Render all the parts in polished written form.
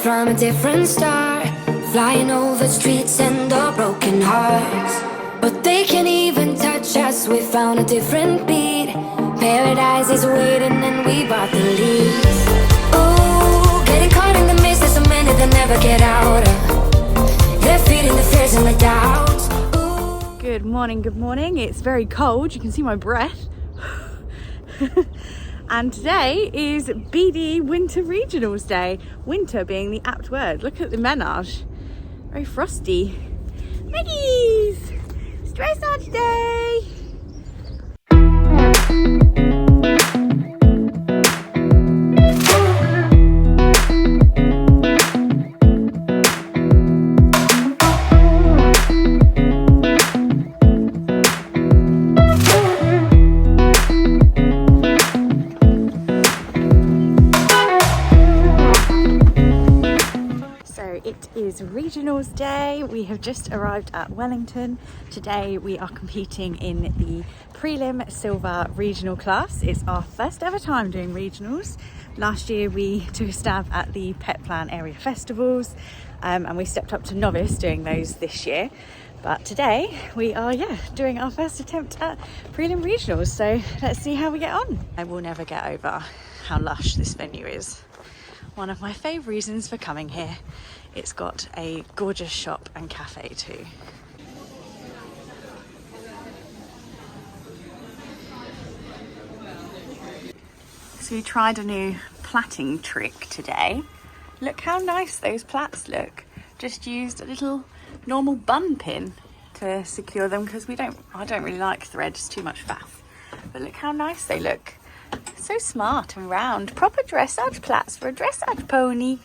from a different star, flying over streets and the broken hearts. But they can't even touch us, we found a different beat. Paradise is waiting and we bought the lead. Ooh, getting caught in the mist, there's so many that never get out of. They're feeding the fears and the doubts. Ooh. Good morning, it's very cold, you can see my breath. And today is BD Winter Regionals Day. Winter being the apt word. Look at the menage. Very frosty. Maggie's! It's dressage day! It is Regionals Day. We have just arrived at Wellington. Today we are competing in the prelim silver regional class. It's our first ever time doing regionals. Last year we took a stab at the Pet Plan area festivals and we stepped up to novice doing those this year. But today we are doing our first attempt at prelim regionals. So let's see how we get on. I will never get over how lush this venue is. One of my favourite reasons for coming here. It's got a gorgeous shop and cafe too. So we tried a new plaiting trick today. Look how nice those plaits look. Just used a little normal bun pin to secure them because I don't really like thread, it's too much faff. But look how nice they look. So smart and round. Proper dressage plaits for a dressage pony.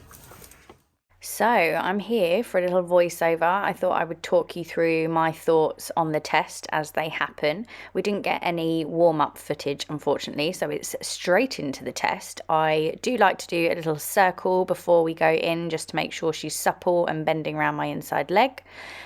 So I'm here for a little voiceover. I thought I would talk you through my thoughts on the test as they happen. We didn't get any warm-up footage, unfortunately, so it's straight into the test. I do like to do a little circle before we go in just to make sure she's supple and bending around my inside leg.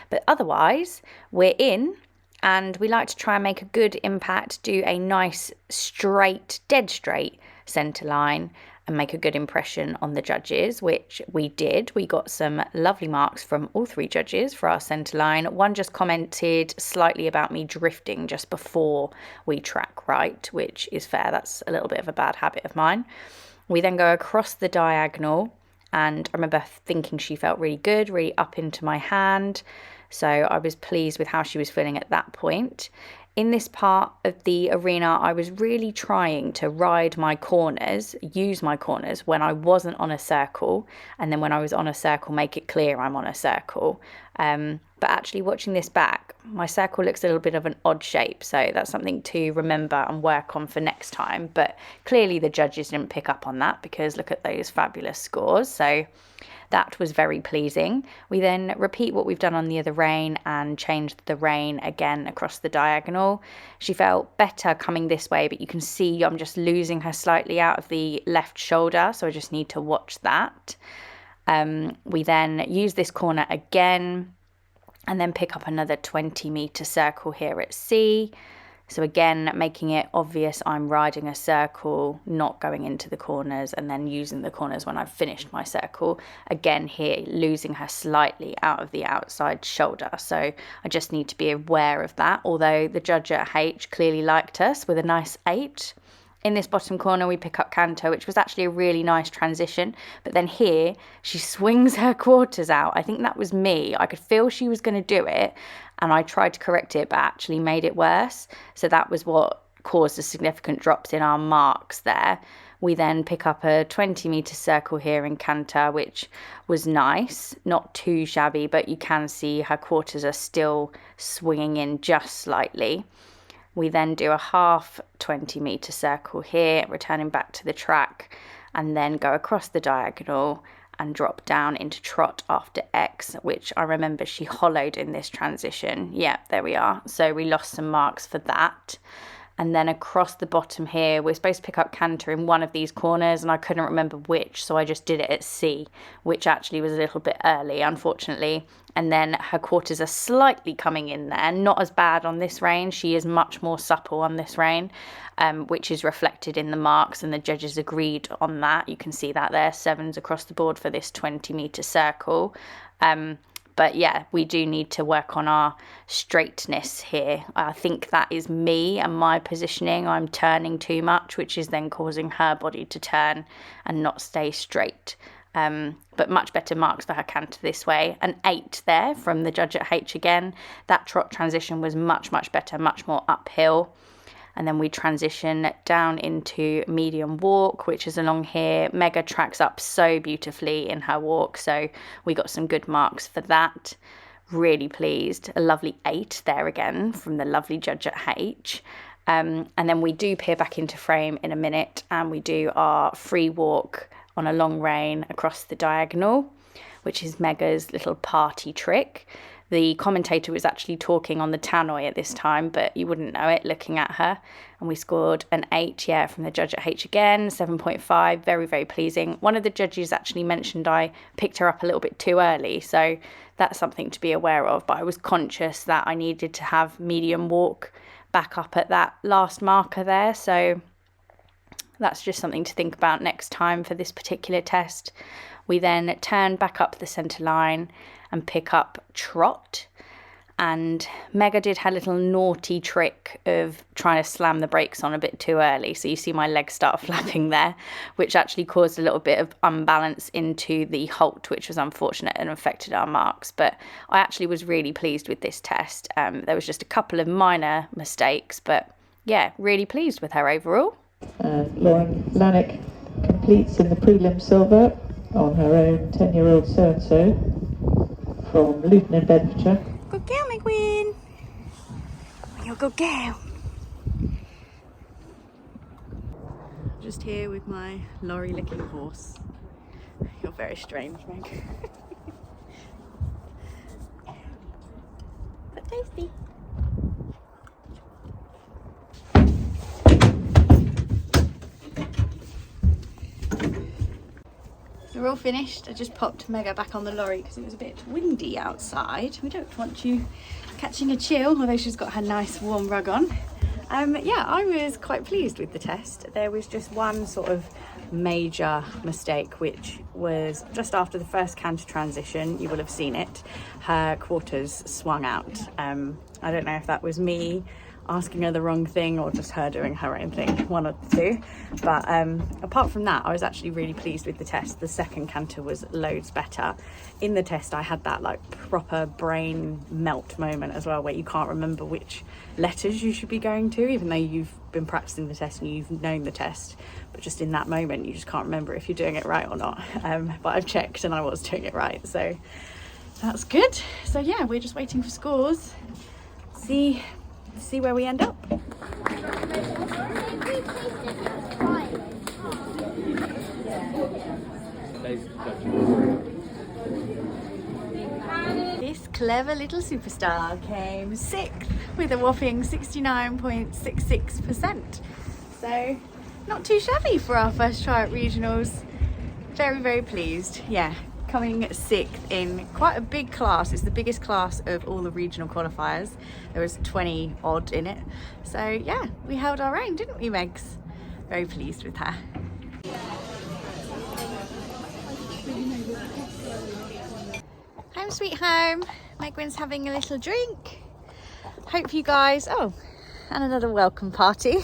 But otherwise, we're in. And we like to try and make a good impact, do a nice straight, dead straight centre line and make a good impression on the judges, which we did. We got some lovely marks from all three judges for our centre line. One just commented slightly about me drifting just before we track right, which is fair. That's a little bit of a bad habit of mine. We then go across the diagonal and I remember thinking she felt really good, really up into my hand. So I was pleased with how she was feeling at that point. In this part of the arena, I was really trying to ride my corners, use my corners when I wasn't on a circle. And then when I was on a circle, make it clear I'm on a circle. But actually watching this back, my circle looks a little bit of an odd shape. So that's something to remember and work on for next time. But clearly the judges didn't pick up on that because look at those fabulous scores. So that was very pleasing. We then repeat what we've done on the other rein and changed the rein again across the diagonal. She felt better coming this way, but you can see I'm just losing her slightly out of the left shoulder, so I just need to watch that. We then use this corner again and then pick up another 20-metre circle here at C. So again, making it obvious I'm riding a circle, not going into the corners and then using the corners when I've finished my circle. Again here, losing her slightly out of the outside shoulder. So I just need to be aware of that. Although the judge at H clearly liked us with a nice 8. In this bottom corner, we pick up canter, which was actually a really nice transition. But then here, she swings her quarters out. I think that was me. I could feel she was going to do it. And I tried to correct it, but actually made it worse. So that was what caused the significant drops in our marks there. We then pick up a 20-metre circle here in canter, which was nice. Not too shabby, but you can see her quarters are still swinging in just slightly. We then do a half 20-metre circle here, returning back to the track, and then go across the diagonal and drop down into trot after X, which I remember she hollowed in this transition. Yeah, there we are. So we lost some marks for that. and then across the bottom here we're supposed to pick up canter in one of these corners, and I couldn't remember which, so I just did it at C, which actually was a little bit early, unfortunately. And then her quarters are slightly coming in there, not as bad on this rein. She is much more supple on this rein, which is reflected in the marks, and the judges agreed on that. You can see that there, 7s across the board for this 20-metre circle. But yeah, we do need to work on our straightness here. I think that is me and my positioning. I'm turning too much, which is then causing her body to turn and not stay straight. But much better marks for her canter this way. An 8 there from the judge at H again. That trot transition was much better, much more uphill. And then we transition down into medium walk, which is along here. Mega tracks up so beautifully in her walk, so we got some good marks for that. Really pleased. A lovely 8 there again from the lovely judge at H. And then we do peer back into frame in a minute, and we do our free walk on a long rein across the diagonal, which is Mega's little party trick. The commentator was actually talking on the tannoy at this time, but you wouldn't know it looking at her. And we scored an 8, yeah, from the judge at H again, 7.5, very pleasing. One of the judges actually mentioned I picked her up a little bit too early, so that's something to be aware of. But I was conscious that I needed to have medium walk back up at that last marker there, so that's just something to think about next time for this particular test. We then turn back up the centre line and pick up trot, and Mega did her little naughty trick of trying to slam the brakes on a bit too early, so you see my legs start flapping there, which actually caused a little bit of unbalance into the halt, which was unfortunate and affected our marks. But I actually was really pleased with this test. There was just a couple of minor mistakes, but yeah, really pleased with her overall. Lauren Lanick completes in the prelim silver on her own 10-year-old so-and-so from Luton in Bedfordshire. Good girl, my queen. You're a good girl. Just here with my lorry-licking horse. You're very strange, Meg. But tasty. So we're all finished. I just popped Mega back on the lorry because it was a bit windy outside. We don't want you catching a chill, although she's got her nice warm rug on. Yeah, I was quite pleased with the test. There was just one sort of major mistake, which was just after the first canter transition. You will have seen it. Her quarters swung out. I don't know if that was me asking her the wrong thing or just her doing her own thing, one of the two. But apart from that, I was actually really pleased with the test. The second canter was loads better. In the test, I had that like proper brain melt moment as well, where you can't remember which letters you should be going to, even though you've been practicing the test and you've known the test. But just in that moment, you just can't remember if you're doing it right or not. But I've checked and I was doing it right, so that's good. So yeah, we're just waiting for scores. See where we end up. This clever little superstar came 6th with a whopping 69.66%. So not too shabby for our first try at regionals. Very pleased. Yeah, coming 6th in quite a big class. It's the biggest class of all the regional qualifiers. There was 20 odd in it. So yeah, we held our own, didn't we, Megs? Very pleased with her. Home sweet home. Megwin's having a little drink. Hope you guys, and another welcome party.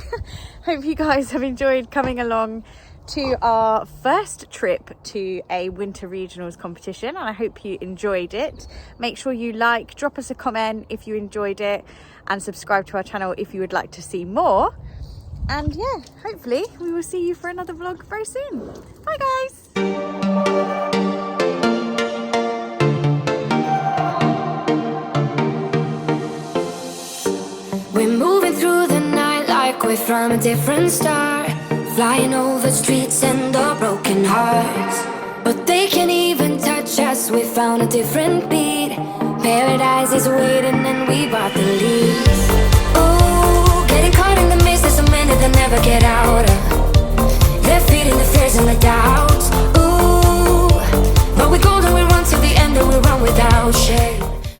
Hope you guys have enjoyed coming along to our first trip to a winter regionals competition, and I hope you enjoyed it. Make sure you drop us a comment if you enjoyed it, and subscribe to our channel if you would like to see more. And yeah, hopefully we will see you for another vlog very soon. Bye guys. We're moving through the night like we're from a different star, flying over streets and our broken hearts. But they can't even touch us, we found a different beat. Paradise is waiting and we bought the lead. Oh, getting caught in the mist is never get out of. They're feeding the fears in the dark.